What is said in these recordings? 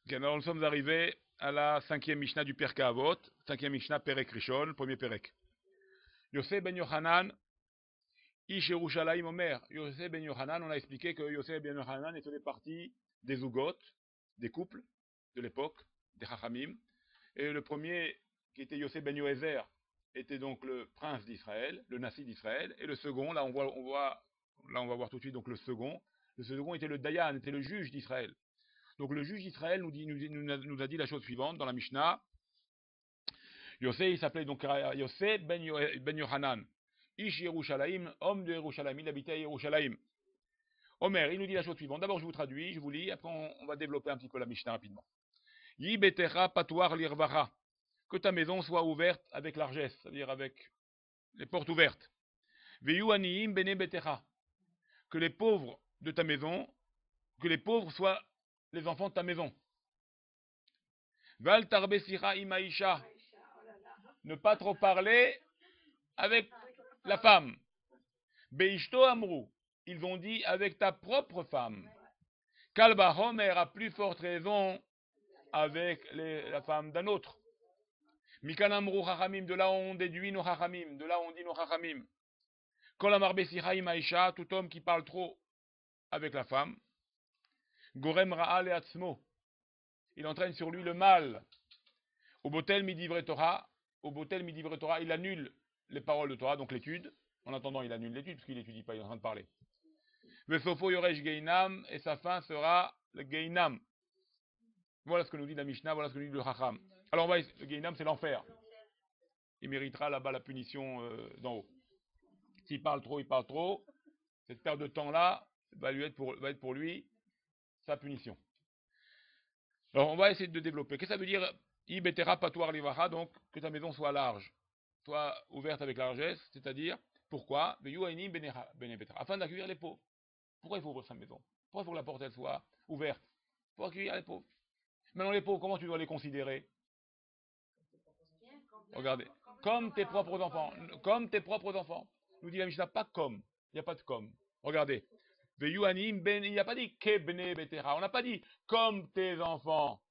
Ok, alors nous sommes arrivés à la cinquième Mishnah du Pirkei Avot, cinquième Mishnah Perek Rishon, le premier Perek. Yosef ben Yochanan, Ish Yerushalayim Omer. Yosef ben Yochanan, on a expliqué que Yosef ben Yochanan faisait partie des Zugot, des couples de l'époque, des Chachamim. Et le premier, qui était Yosef ben Yoézer, était donc le prince d'Israël, le Nassi d'Israël. Et le second, là on va voir tout de suite donc le second. Le second était le Dayan, était le juge d'Israël. Donc le juge d'Israël nous a dit la chose suivante dans la Mishnah. Yosef, il s'appelait donc Yosef ben Yohanan. Ish Yerushalayim, homme de Yerushalayim, il habitait à Yerushalayim. Omer, il nous dit la chose suivante. D'abord, je vous traduis, je vous lis, après on va développer un petit peu la Mishnah rapidement. Yi betecha patoir lirvacha. Que ta maison soit ouverte avec largesse, c'est-à-dire avec les portes ouvertes. Veyu aniim bene betecha. Que les pauvres de ta maison, que les pauvres soient les enfants de ta maison. Val tarbesira imaisha. Ne pas trop parler avec la femme. Beishto amrou. Ils ont dit avec ta propre femme. Kalba homer a plus forte raison avec la femme d'un autre. Mikan amrou chachamim. De là on déduit nos chachamim. De là on dit nos chachamim. Kol amar besicha imaisha. Tout homme qui parle trop avec la femme. Gorem ra'al et atzmo. Il entraîne sur lui le mal. Au botel midivre Torah. Au botel midivre Torah. Il annule les paroles de Torah, donc l'étude. En attendant, il annule l'étude, parce qu'il n'étudie pas, il est en train de parler. Vesofo yoresh geinam, et sa fin sera le geinam. Voilà ce que nous dit la Mishnah, voilà ce que nous dit le Chacham. Alors, le geinam, c'est l'enfer. Il méritera là-bas la punition d'en haut. S'il parle trop, il parle trop. Cette perte de temps-là va être pour lui sa punition. Alors, on va essayer de développer. Qu'est-ce que ça veut dire Ibetera patoir livacha, donc que ta maison soit large, soit ouverte avec largesse, c'est-à-dire, pourquoi afin d'accueillir les pauvres. Pourquoi il faut ouvrir sa maison? Pourquoi il faut que la porte elle soit ouverte? Pour accueillir les pauvres. Maintenant, les pauvres, comment tu dois les considérer? Regardez, comme tes propres enfants. Comme tes propres enfants. Nous dit la Mishnah, pas comme. Il n'y a pas de comme. Regardez. Il n'y a pas dit ke bene betera. On n'a pas dit comme tes enfants.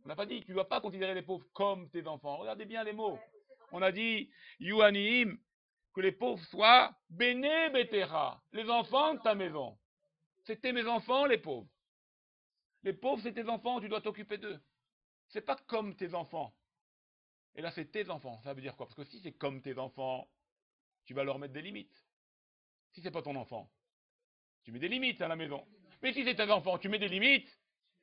On n'a pas dit, tu ne dois pas considérer les pauvres comme tes enfants. Regardez bien les mots. On a dit, Yuaniim, que les pauvres soient bene betera, les enfants de ta maison. C'était mes enfants, les pauvres. Les pauvres, c'est tes enfants, tu dois t'occuper d'eux. C'est pas comme tes enfants. Et là, c'est tes enfants. Ça veut dire quoi? Parce que si c'est comme tes enfants, tu vas leur mettre des limites. Si c'est pas ton enfant, tu mets des limites à la maison. Mais si c'est tes enfants, tu mets des limites.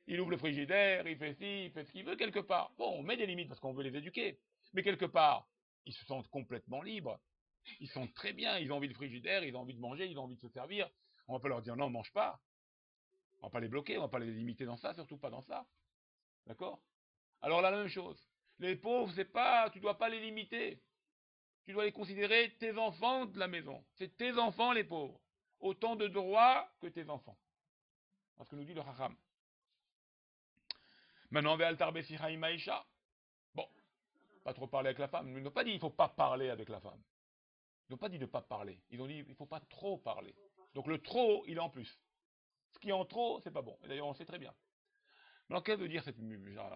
Il ouvre le frigidaire, il fait ci, il fait ce qu'il veut quelque part. Bon, on met des limites parce qu'on veut les éduquer. Mais quelque part, ils se sentent complètement libres. Ils sont très bien, ils ont envie de frigidaire, ils ont envie de manger, ils ont envie de se servir. On va pas leur dire non, mange pas. On va pas les bloquer, on va pas les limiter dans ça, surtout pas dans ça. D'accord? Alors la même chose. Les pauvres, c'est pas, tu dois pas les limiter. Tu dois les considérer tes enfants de la maison. C'est tes enfants les pauvres. Autant de droits que tes enfants. C'est ce que nous dit le Chacham. Maintenant, Ve'altar besicha imaisha. Bon, pas trop parler avec la femme. Ils n'ont pas dit il ne faut pas parler avec la femme. Ils n'ont pas dit de ne pas parler. Ils ont dit il ne faut pas trop parler. Donc le trop, il est en plus. Ce qui est en trop, c'est pas bon. Et d'ailleurs, on sait très bien. Alors, qu'est-ce que veut dire cette...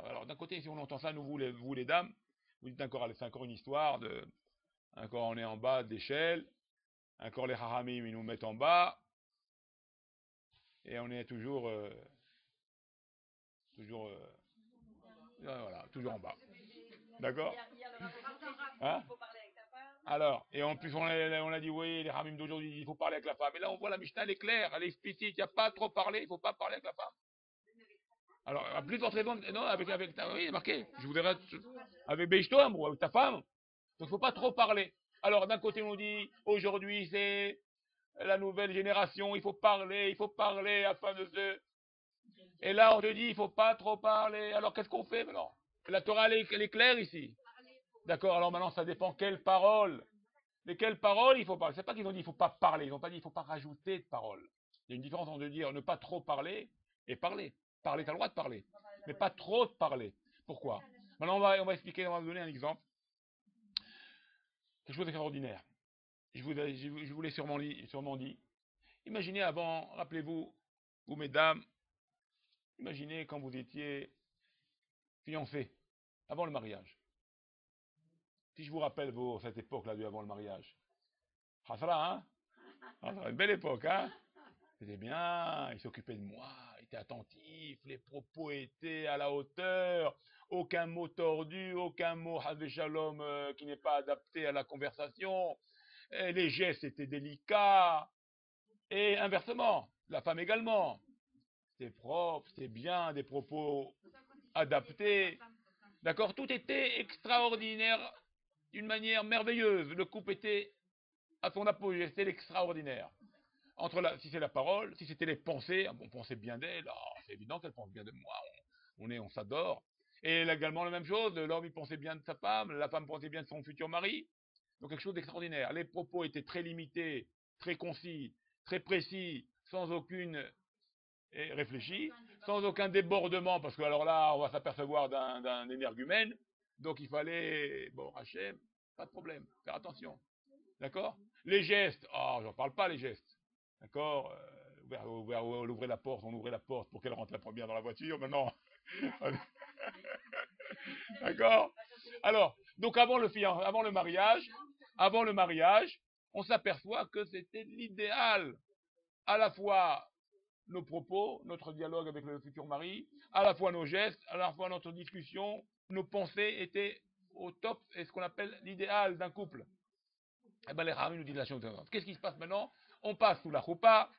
Alors, d'un côté, si on entend ça, vous les dames, vous dites encore, c'est encore une histoire de... Encore, on est en bas d'échelle. Encore les haramim, ils nous mettent en bas. Et on est toujours... voilà, toujours en bas. D'accord? Hein? Alors, et en plus, on a dit, oui, les haramim d'aujourd'hui, il faut parler avec la femme. Et là, on voit la Mishnah, elle est claire, elle est explicite. Il n'y a pas trop parlé, il ne faut pas parler avec la femme. Alors, à plus forte raison, non, avec ta, oui, marqué, je voudrais, avec Beishtoam ou avec ta femme. Donc, il ne faut pas trop parler. Alors, d'un côté, on dit, aujourd'hui, c'est la nouvelle génération, il faut parler afin de se... Et là, on te dit, il ne faut pas trop parler. Alors, qu'est-ce qu'on fait maintenant? La Torah, elle est claire ici. D'accord, alors maintenant, ça dépend quelles paroles. Lesquelles paroles il faut parler. C'est pas qu'ils ont dit, il ne faut pas parler. Ils n'ont pas dit, il ne faut pas rajouter de paroles. Il y a une différence entre dire ne pas trop parler et parler. Parler, tu as le droit de parler. Mais pas trop de parler. Pourquoi? Maintenant, on va expliquer, on va vous donner un exemple. Quelque chose d'extraordinaire. Je vous l'ai sûrement dit. Imaginez avant, rappelez-vous, vous mesdames, imaginez quand vous étiez fiancés, avant le mariage. Si je vous rappelle cette époque-là du avant le mariage. Hasra, hein? Hasra, une belle époque, hein? C'était bien, il s'occupait de moi, il était attentif, les propos étaient à la hauteur, aucun mot tordu, aucun mot Havé Shalom qui n'est pas adapté à la conversation, et les gestes étaient délicats, et inversement, la femme également. C'était propre, c'était bien, des propos adaptés. D'accord? Tout était extraordinaire d'une manière merveilleuse. Le couple était à son apogée, c'était l'extraordinaire. Si c'est la parole, si c'était les pensées, on pensait bien d'elle, c'est évident qu'elle pense bien de moi, on s'adore. Et également la même chose, l'homme il pensait bien de sa femme, la femme pensait bien de son futur mari. Donc quelque chose d'extraordinaire. Les propos étaient très limités, très concis, très précis, sans aucune réfléchi, sans aucun débordement, parce que alors là, on va s'apercevoir d'un énergumène. Donc il fallait, bon, Hachem, pas de problème, faire attention. D'accord? Les gestes, j'en parle pas, les gestes. D'accord? On ouvrait la porte, pour qu'elle rentre la première dans la voiture, maintenant. D'accord? Alors, donc avant le mariage, on s'aperçoit que c'était l'idéal. À la fois nos propos, notre dialogue avec le futur mari, à la fois nos gestes, à la fois notre discussion, nos pensées étaient au top, et ce qu'on appelle l'idéal d'un couple. Eh ben les Rami nous disent la chose suivante. Qu'est-ce qui se passe maintenant? On passe sous la choupa,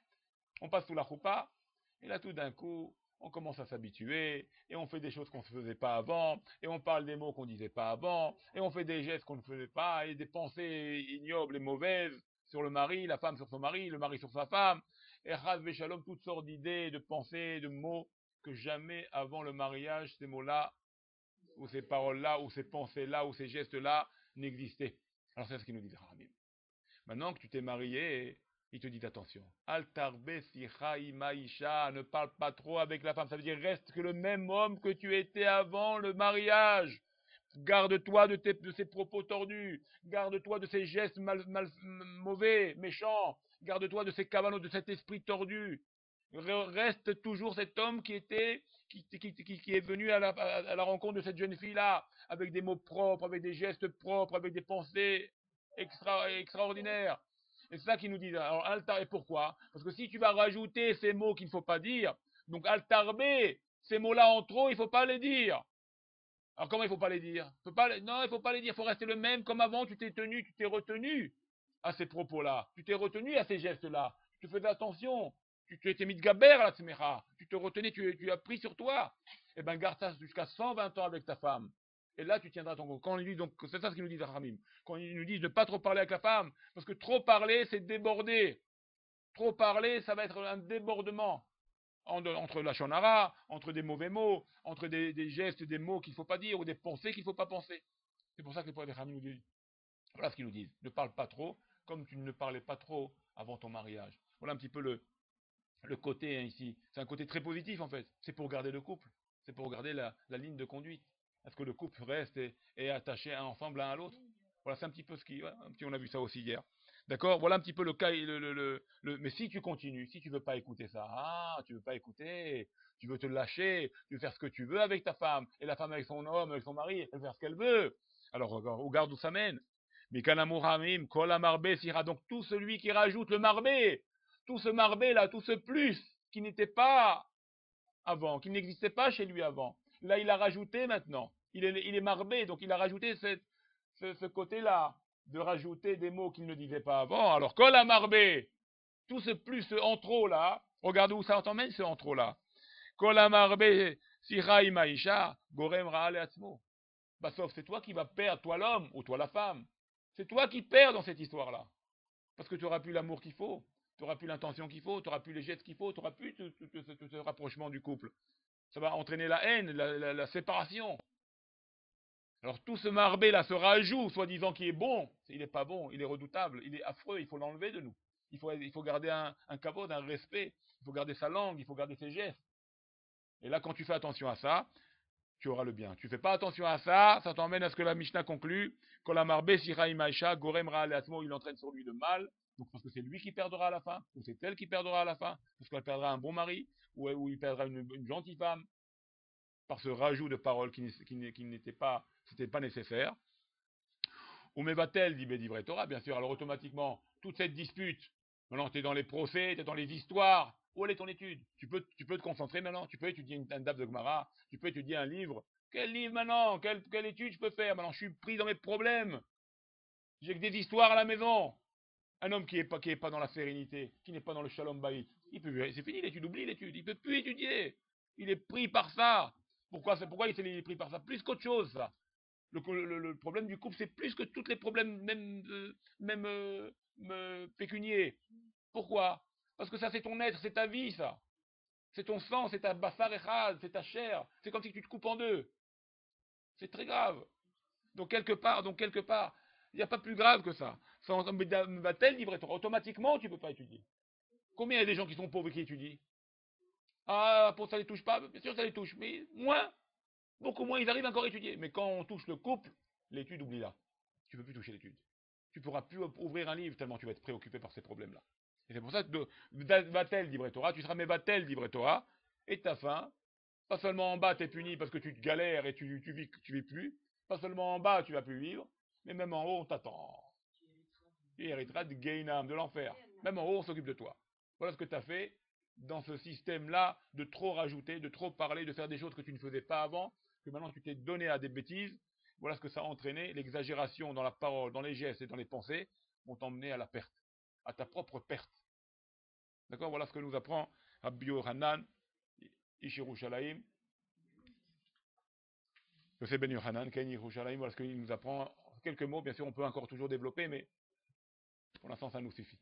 et là tout d'un coup, on commence à s'habituer, et on fait des choses qu'on ne faisait pas avant, et on parle des mots qu'on ne disait pas avant, et on fait des gestes qu'on ne faisait pas, et des pensées ignobles et mauvaises sur le mari, la femme sur son mari, le mari sur sa femme, et Chaz Veshalom, toutes sortes d'idées, de pensées, de mots, que jamais avant le mariage, ces mots-là, ou ces paroles-là, ou ces pensées-là, ou ces gestes-là n'existaient. Alors c'est ce qu'il nous dit Ramim. Maintenant que tu t'es marié, il te dit attention. Altarbe sicha imaisha, ne parle pas trop avec la femme. Ça veut dire reste que le même homme que tu étais avant le mariage. Garde-toi de ces propos tordus. Garde-toi de ces gestes mauvais, méchants. Garde-toi de ces cavanos, de cet esprit tordu. Reste toujours cet homme qui est venu à la rencontre de cette jeune fille-là, avec des mots propres, avec des gestes propres, avec des pensées extraordinaires. Et c'est ça qu'ils nous disent. Alors, altar, et pourquoi? Parce que si tu vas rajouter ces mots qu'il ne faut pas dire, donc altarbé, ces mots-là en trop, il ne faut pas les dire. Alors comment il ne faut pas les dire? Non, il ne faut pas les dire, il faut rester le même comme avant, tu t'es retenu à ces propos-là, tu t'es retenu à ces gestes-là, tu faisais attention, tu étais mis de gabère à la tméra, tu te retenais, tu as pris sur toi. Eh bien, garde ça jusqu'à 120 ans avec ta femme. Et là, tu tiendras ton compte. Quand on dit, donc, c'est ça ce qu'ils nous disent, Ramim. Quand ils nous disent de ne pas trop parler avec la femme, parce que trop parler, c'est déborder. Trop parler, ça va être un débordement entre la shonara, entre des mauvais mots, entre des gestes, des mots qu'il ne faut pas dire, ou des pensées qu'il ne faut pas penser. C'est pour ça que les poètes Ramim nous disent. Voilà ce qu'ils nous disent. Ne parle pas trop, comme tu ne parlais pas trop avant ton mariage. Voilà un petit peu le côté ici. C'est un côté très positif en fait. C'est pour garder le couple. C'est pour garder la ligne de conduite. Est-ce que le couple reste et est attaché ensemble l'un à l'autre? Voilà, c'est un petit peu ce qui... Ouais, on a vu ça aussi hier. D'accord? Voilà un petit peu le cas. Mais si tu continues, si tu veux pas écouter ça, tu veux pas écouter, tu veux te lâcher, tu veux faire ce que tu veux avec ta femme, et la femme avec son homme, avec son mari, elle veut faire ce qu'elle veut. Alors, regarde où ça mène. Mais Kanamuramim, Kolamarbe sira, donc tout celui qui rajoute le marbé, tout ce marbé là, tout ce plus qui n'était pas avant, qui n'existait pas chez lui avant. Là, il a rajouté maintenant. Il est marbé, donc il a rajouté ce côté-là, de rajouter des mots qu'il ne disait pas avant. Alors, Kolamarbe, tout ce plus, ce en trop là, regardez où ça t'emmène ce en trop là. Kolamarbe sira imaisha, gorem raale atzmo. Bah, sauf c'est toi qui vas perdre, toi l'homme ou toi la femme. C'est toi qui perds dans cette histoire-là. Parce que tu n'auras plus l'amour qu'il faut, tu n'auras plus l'intention qu'il faut, tu n'auras plus les gestes qu'il faut, tu n'auras plus ce rapprochement du couple. Ça va entraîner la haine, la séparation. Alors tout ce marbé-là, ce rajout, soi-disant qui est bon, il n'est pas bon, il est redoutable, il est affreux, il faut l'enlever de nous. Il faut garder un kavod, un respect, il faut garder sa langue, il faut garder ses gestes. Et là, quand tu fais attention à ça, tu auras le bien. Tu ne fais pas attention à ça, ça t'emmène à ce que la Mishnah conclut, quand la marbe sira imaisha, gorem ra il entraîne sur lui le mal, donc parce que c'est lui qui perdra à la fin, ou c'est elle qui perdra à la fin, parce qu'elle perdra un bon mari, ou il perdra une gentille femme. par ce rajout de paroles qui n'était pas, c'était pas nécessaire. Ou mevatel, dit Bédivré Torah, bien sûr. Alors automatiquement, toute cette dispute, maintenant tu es dans les procès, tu es dans les histoires, où est ton étude? Tu peux te concentrer maintenant, tu peux étudier un dab de Gemara, tu peux étudier un livre. Quel livre maintenant? Quelle étude je peux faire? Maintenant je suis pris dans mes problèmes. J'ai que des histoires à la maison. Un homme qui est pas dans la sérénité, qui n'est pas dans le shalom bayit, c'est fini l'étude, oublie l'étude, il peut plus étudier. Il est pris par ça. Pourquoi il est pris par ça? Plus qu'autre chose, ça. Le problème du couple, c'est plus que tous les problèmes, même pécuniers. Pourquoi? Parce que ça, c'est ton être, c'est ta vie, ça. C'est ton sang, c'est ta bassar echad, c'est ta chair. C'est comme si tu te coupes en deux. C'est très grave. Donc quelque part, il n'y a pas plus grave que ça. Ça va-t-elle livrer Torah? Automatiquement, tu ne peux pas étudier. Combien il y a des gens qui sont pauvres et qui étudient? Ah, pour ça ne les touche pas? Bien sûr, ça les touche, mais moins. Beaucoup moins, ils arrivent encore à étudier. Mais quand on touche le couple, l'étude, oublie-la. Tu ne peux plus toucher l'étude. Tu ne pourras plus ouvrir un livre tellement tu vas être préoccupé par ces problèmes-là. Et c'est pour ça que va-t-elle livrer Torah? Tu seras mais va-t-elle livrer Torah? Et ta fin, pas seulement en bas, tu es puni parce que tu te galères et tu vis plus. Pas seulement en bas, tu vas plus vivre, mais même en haut, on t'attend. Tu hériteras de Gainam, de l'enfer. Même en haut, on s'occupe de toi. Voilà ce que tu as fait dans ce système-là de trop rajouter, de trop parler, de faire des choses que tu ne faisais pas avant, que maintenant tu t'es donné à des bêtises. Voilà ce que ça a entraîné. L'exagération dans la parole, dans les gestes et dans les pensées vont t'emmener à la perte, à ta propre perte. D'accord? Voilà ce que nous apprend Rabbi Yochanan, Ish Yerushalayim. Yosef Ben Yochanan, Ken Yerushalayim. Voilà ce qu'il nous apprend. Quelques mots, bien sûr, on peut encore toujours développer, mais pour l'instant, ça nous suffit.